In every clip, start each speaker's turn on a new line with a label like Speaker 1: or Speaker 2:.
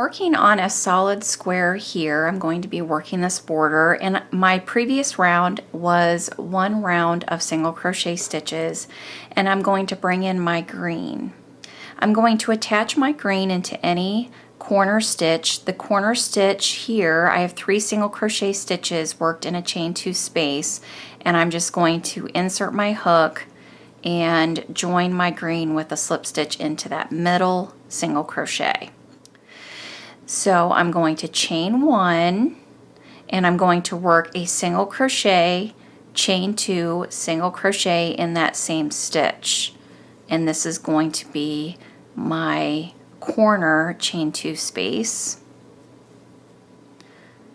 Speaker 1: working on a solid square here. I'm going to be working this border, and my previous round was 1 round of single crochet stitches, and I'm going to bring in my green. I'm going to attach my green into any corner stitch. The corner stitch here, I have 3 single crochet stitches worked in a chain 2 space, and I'm just going to insert my hook and join my green with a slip stitch into that middle single crochet. So I'm going to chain 1, and I'm going to work a single crochet, chain 2, single crochet in that same stitch, and this is going to be my corner chain 2 space.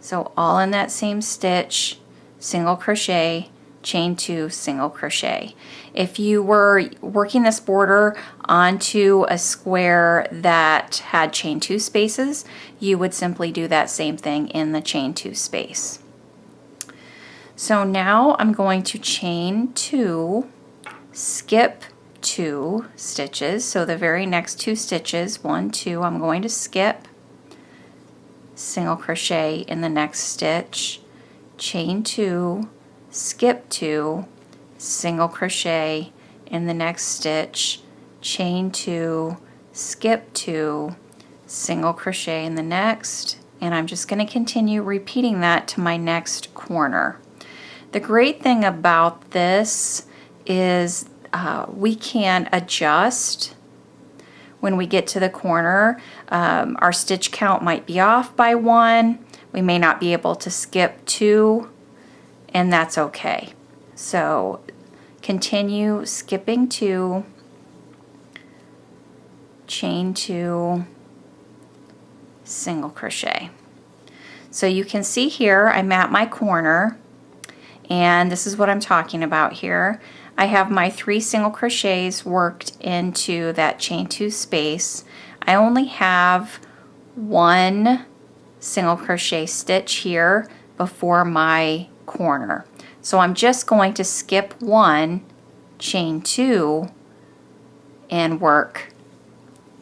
Speaker 1: So all in that same stitch, single crochet, chain 2, single crochet. If you were working this border onto a square that had chain 2 spaces, you would simply do that same thing in the chain 2 space. So now I'm going to chain 2, skip 2 stitches. So the very next 2 stitches, 1, 2, I'm going to skip, single crochet in the next stitch, chain 2, skip 2, single crochet in the next stitch, chain 2, skip 2, single crochet in the next, and I'm just going to continue repeating that to my next corner. The great thing about this is we can adjust when we get to the corner. Our stitch count might be off by 1. We may not be able to skip 2, and that's okay. So continue skipping 2, chain 2, single crochet. So you can see here I'm at my corner, and this is what I'm talking about here. I have my 3 single crochets worked into that chain 2 space. I only have 1 single crochet stitch here before my corner. So I'm just going to skip 1, chain 2, and work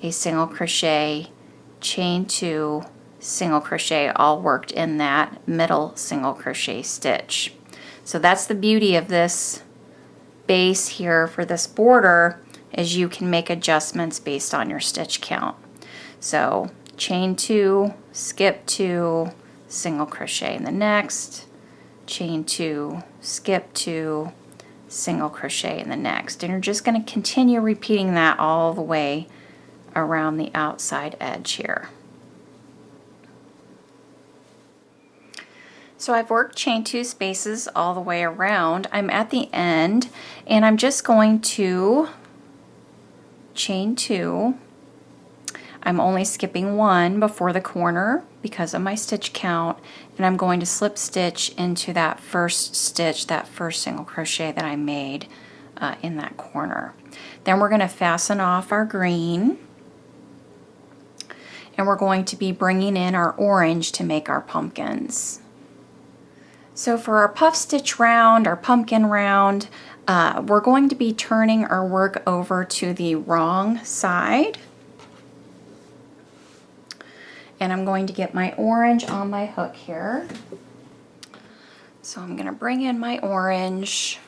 Speaker 1: a single crochet, chain 2, single crochet, all worked in that middle single crochet stitch. So that's the beauty of this base here for this border, is you can make adjustments based on your stitch count. So chain 2, skip 2, single crochet in the next, chain 2, skip 2, single crochet in the next, and you're just going to continue repeating that all the way around the outside edge here. So I've worked chain 2 spaces all the way around. I'm at the end, and I'm just going to chain 2. I'm only skipping 1 before the corner because of my stitch count, and I'm going to slip stitch into that first stitch, that first single crochet that I made in that corner. Then we're going to fasten off our green, and we're going to be bringing in our orange to make our pumpkins. So for our puff stitch round, our pumpkin round, we're going to be turning our work over to the wrong side. And I'm going to get my orange on my hook here. So I'm going to bring in my orange,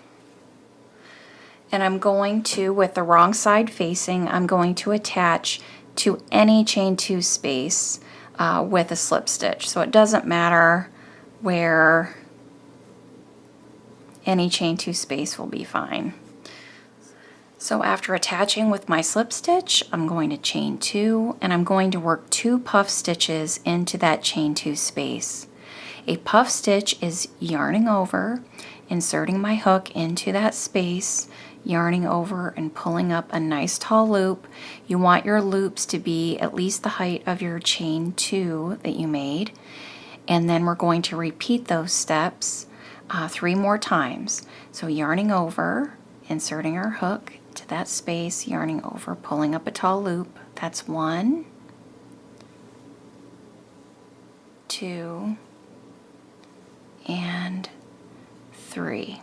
Speaker 1: and I'm going to, with the wrong side facing, I'm going to attach to any chain 2 space with a slip stitch. So it doesn't matter where, any chain 2 space will be fine. So after attaching with my slip stitch, I'm going to chain 2, and I'm going to work 2 puff stitches into that chain 2 space. A puff stitch is yarning over, inserting my hook into that space, yarning over and pulling up a nice tall loop. You want your loops to be at least the height of your chain 2 that you made, and then we're going to repeat those steps 3 more times. So yarning over, inserting our hook to that space, yarning over, pulling up a tall loop. That's 1, 2, and 3.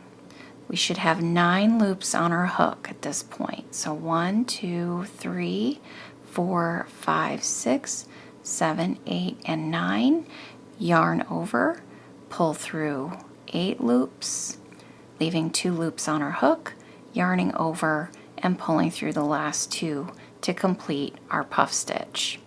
Speaker 1: We should have 9 loops on our hook at this point. So 1, 2, 3, 4, 5, 6, 7, 8, and 9, yarn over, pull through 8 loops, leaving 2 loops on our hook, yarning over, and pulling through the last 2 to complete our puff stitch.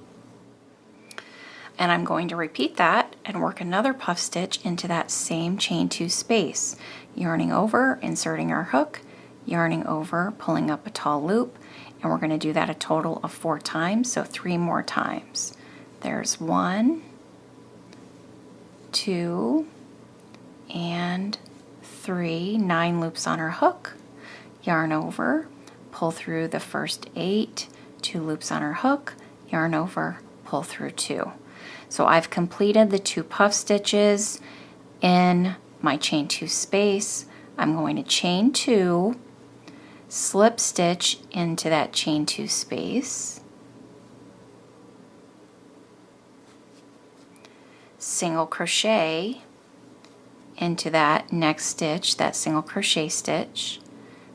Speaker 1: And I'm going to repeat that and work another puff stitch into that same chain 2 space, yarning over, inserting our hook, yarning over, pulling up a tall loop, and we're going to do that a total of 4 times, so 3 more times. There's 1, 2, and 3, 9 loops on our hook, yarn over, pull through the first 8, 2 loops on our hook, yarn over, pull through 2. So I've completed the 2 puff stitches in my chain 2 space. I'm going to chain 2, slip stitch into that chain 2 space, single crochet into that next stitch, that single crochet stitch,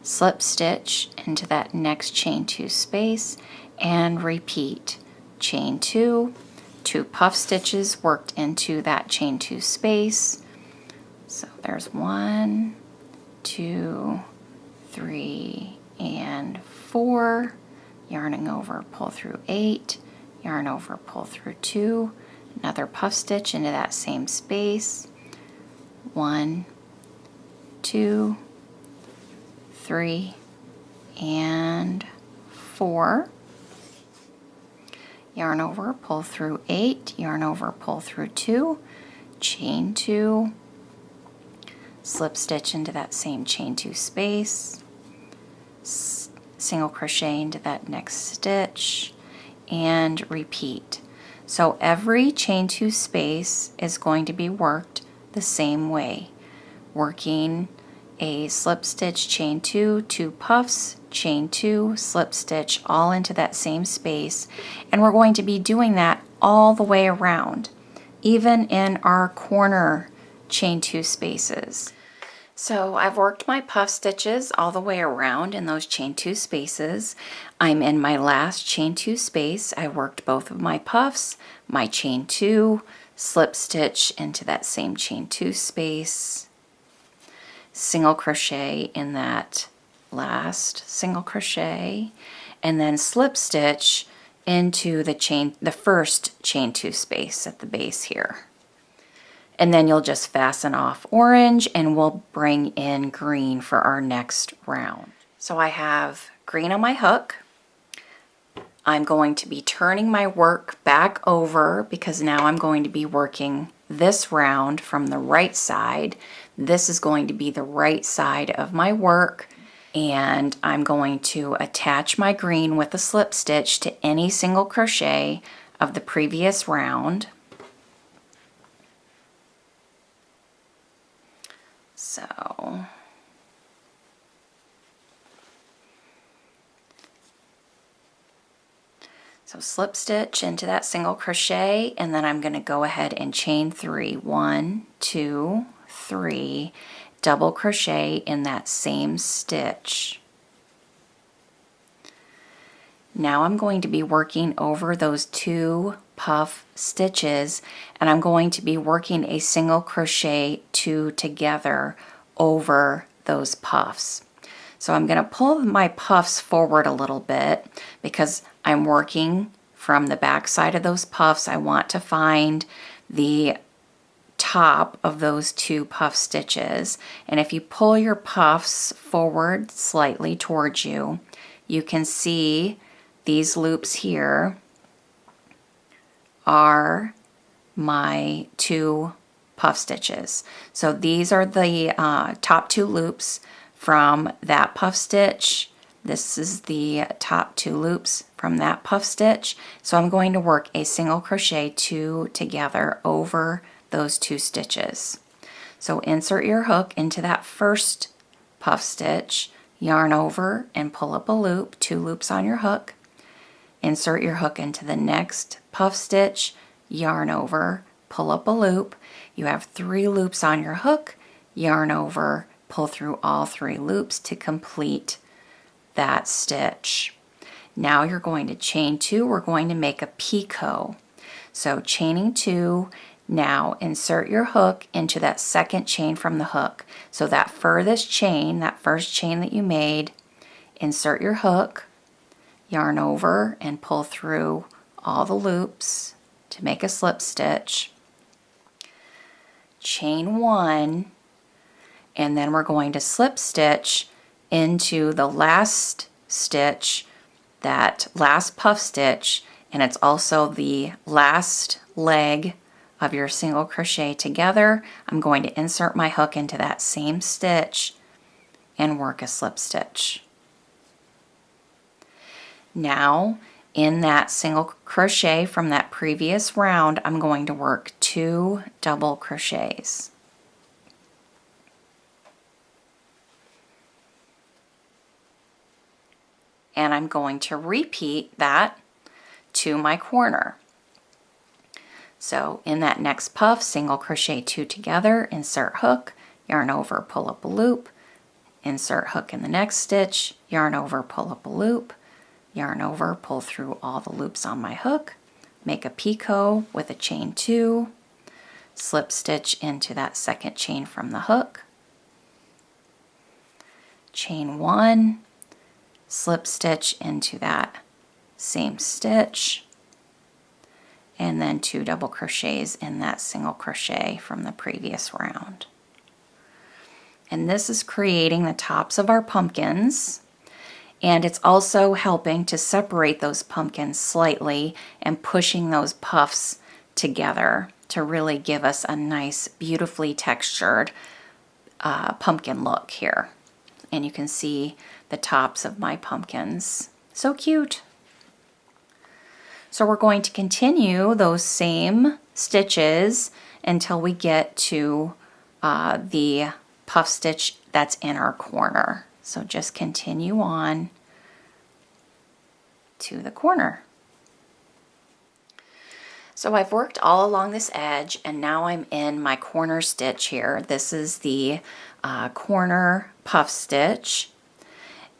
Speaker 1: slip stitch into that next chain 2 space, and repeat. Chain 2, 2 puff stitches worked into that chain 2 space. So there's 1, 2, 3, and 4. Yarning over, pull through 8, yarn over, pull through 2, another puff stitch into that same space. 1, 2, 3, and 4. Yarn over, pull through 8, yarn over, pull through 2, chain 2, slip stitch into that same chain 2 space, single crochet into that next stitch, and repeat. So every chain 2 space is going to be worked the same way, working a slip stitch, chain 2, 2 puffs, chain 2, slip stitch, all into that same space, and we're going to be doing that all the way around, even in our corner chain 2 spaces. So I've worked my puff stitches all the way around in those chain 2 spaces. I'm in my last chain 2 space. I worked both of my puffs, my chain 2, slip stitch into that same chain 2 space, single crochet in that last single crochet, and then slip stitch into the first chain 2 space at the base here. And then you'll just fasten off orange and we'll bring in green for our next round. So I have green on my hook. I'm going to be turning my work back over because now I'm going to be working this round from the right side. This is going to be the right side of my work, and I'm going to attach my green with a slip stitch to any single crochet of the previous round. So slip stitch into that single crochet, and then I'm going to go ahead and chain 3. 1, 2, 3, double crochet in that same stitch. Now I'm going to be working over those 2 puff stitches, and I'm going to be working a single crochet 2 together over those puffs. So I'm going to pull my puffs forward a little bit because I'm working from the back side of those puffs. I want to find the top of those 2 puff stitches, and if you pull your puffs forward slightly towards you, you can see these loops here are my 2 puff stitches. So these are the top 2 loops from that puff stitch. This is the top 2 loops from that puff stitch. So I'm going to work a single crochet 2 together over those 2 stitches. So insert your hook into that first puff stitch, yarn over and pull up a loop, 2 loops on your hook. Insert your hook into the next puff stitch, yarn over, pull up a loop. You have 3 loops on your hook, yarn over, pull through all 3 loops to complete that stitch. Now you're going to chain 2. We're going to make a picot. So chaining 2, now insert your hook into that second chain from the hook. So that furthest chain, that first chain that you made, insert your hook, yarn over and pull through all the loops to make a slip stitch. Chain 1, and then we're going to slip stitch into the last stitch, that last puff stitch, and it's also the last leg of your single crochet together. I'm going to insert my hook into that same stitch and work a slip stitch. Now in that single crochet from that previous round, I'm going to work 2 double crochets. And I'm going to repeat that to my corner. So in that next puff, single crochet 2 together, insert hook, yarn over, pull up a loop, insert hook in the next stitch, yarn over, pull up a loop, yarn over, pull through all the loops on my hook, make a picot with a chain 2, slip stitch into that second chain from the hook, chain 1, slip stitch into that same stitch, and then 2 double crochets in that single crochet from the previous round. And this is creating the tops of our pumpkins, and it's also helping to separate those pumpkins slightly and pushing those puffs together to really give us a nice, beautifully textured pumpkin look here. And you can see the tops of my pumpkins. So cute. So we're going to continue those same stitches until we get to the puff stitch that's in our corner. So just continue on to the corner. So I've worked all along this edge, and now I'm in my corner stitch here. This is the corner puff stitch,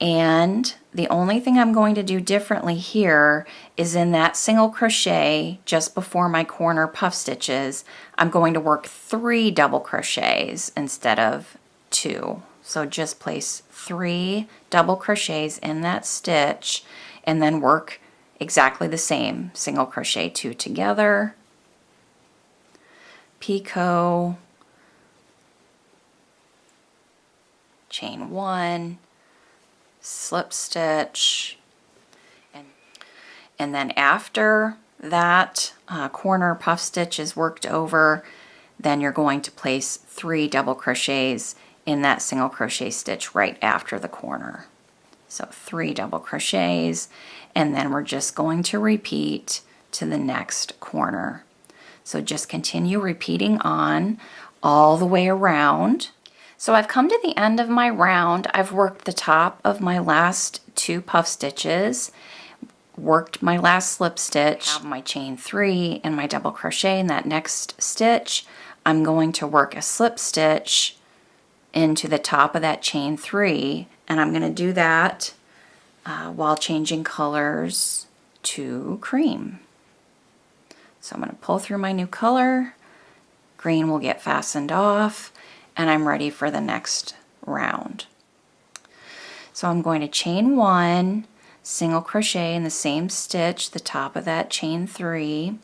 Speaker 1: and the only thing I'm going to do differently here is in that single crochet just before my corner puff stitches, I'm going to work 3 double crochets instead of 2. So just place 3 double crochets in that stitch and then work exactly the same. Single crochet 2 together, picot, chain 1, slip stitch, and then after that corner puff stitch is worked over, then you're going to place 3 double crochets in that single crochet stitch right after the corner. So 3 double crochets, and then we're just going to repeat to the next corner. So just continue repeating on all the way around. So I've come to the end of my round. I've worked the top of my last 2 puff stitches, worked my last slip stitch, have my chain 3 and my double crochet in that next stitch. I'm going to work a slip stitch into the top of that chain 3, and I'm going to do that while changing colors to cream. So I'm going to pull through my new color, green will get fastened off, and I'm ready for the next round. So I'm going to chain 1, single crochet in the same stitch, the top of that chain 3,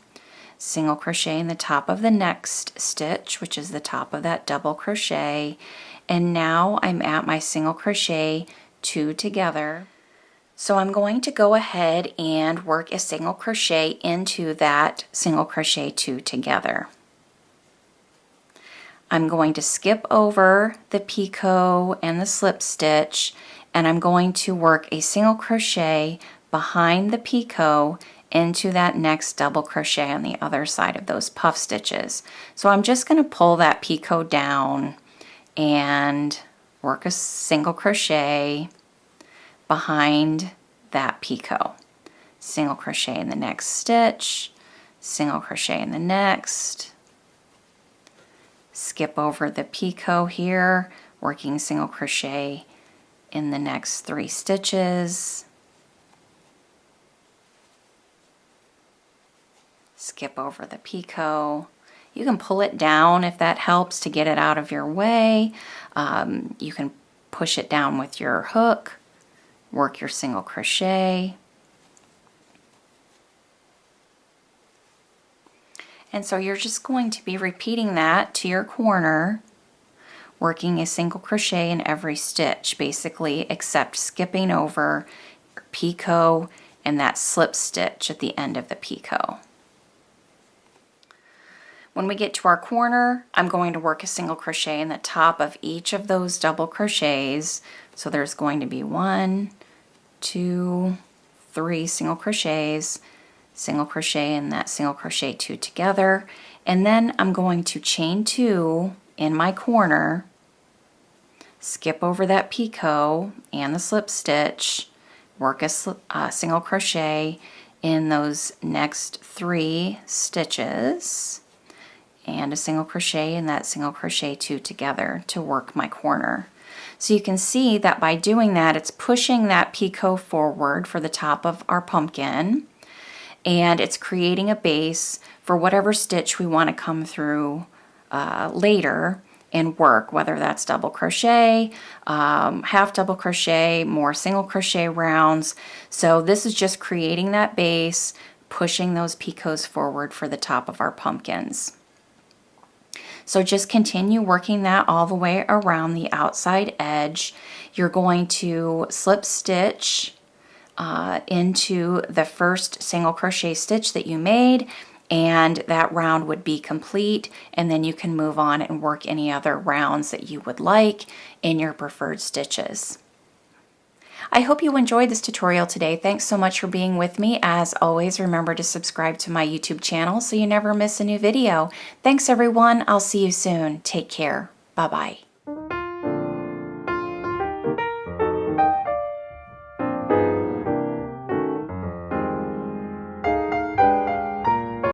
Speaker 1: single crochet in the top of the next stitch, which is the top of that double crochet, and now I'm at my single crochet 2 together. So I'm going to go ahead and work a single crochet into that single crochet 2 together. I'm going to skip over the picot and the slip stitch, and I'm going to work a single crochet behind the picot into that next double crochet on the other side of those puff stitches. So I'm just going to pull that picot down and work a single crochet behind that picot. Single crochet in the next stitch, single crochet in the next, skip over the picot here, working single crochet in the next 3 stitches, skip over the picot. You can pull it down if that helps to get it out of your way. You can push it down with your hook, work your single crochet. And so you're just going to be repeating that to your corner, working a single crochet in every stitch, basically, except skipping over your picot and that slip stitch at the end of the picot. When we get to our corner, I'm going to work a single crochet in the top of each of those double crochets. So there's going to be 1, 2, 3 single crochets, single crochet and that single crochet 2 together, and then I'm going to chain 2 in my corner, skip over that picot and the slip stitch, work a single crochet in those next 3 stitches, and a single crochet and that single crochet 2 together to work my corner. So you can see that by doing that, it's pushing that picot forward for the top of our pumpkin, and it's creating a base for whatever stitch we want to come through later and work, whether that's double crochet, half double crochet, more single crochet rounds. So this is just creating that base, pushing those picots forward for the top of our pumpkins. So just continue working that all the way around the outside edge. You're going to slip stitch into the first single crochet stitch that you made, and that round would be complete, and then you can move on and work any other rounds that you would like in your preferred stitches. I hope you enjoyed this tutorial today. Thanks so much for being with me. As always, remember to subscribe to my YouTube channel so you never miss a new video. Thanks everyone. I'll see you soon. Take care. Bye-bye.